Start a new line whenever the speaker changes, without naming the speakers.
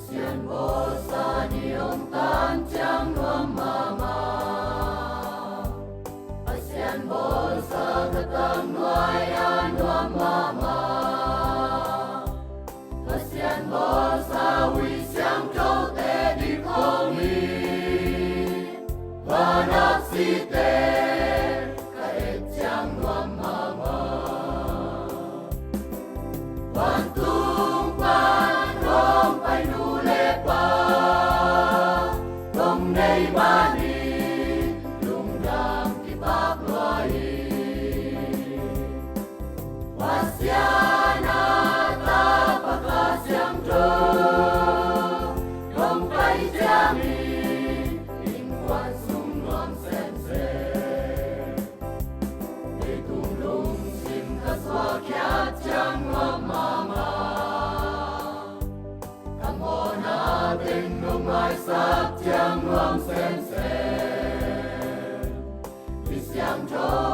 Sian bosa ni ông tan chang nuam mama Asian bosa katang nuaya nuam mama Asian bosa wi siang trâu te đi khô mi Vanak si te ka et chang nuam mama Bantung pan rom pai nu le pa Rong nei mani lung dam ki bak loai Wasiana ta paka siang tro Rong pai jami ing wan sung nuam sen se Di tung lung sim ka swa kiat chang nuam mama Tình nung ai sắc chang nuam sen sen Vì siang cho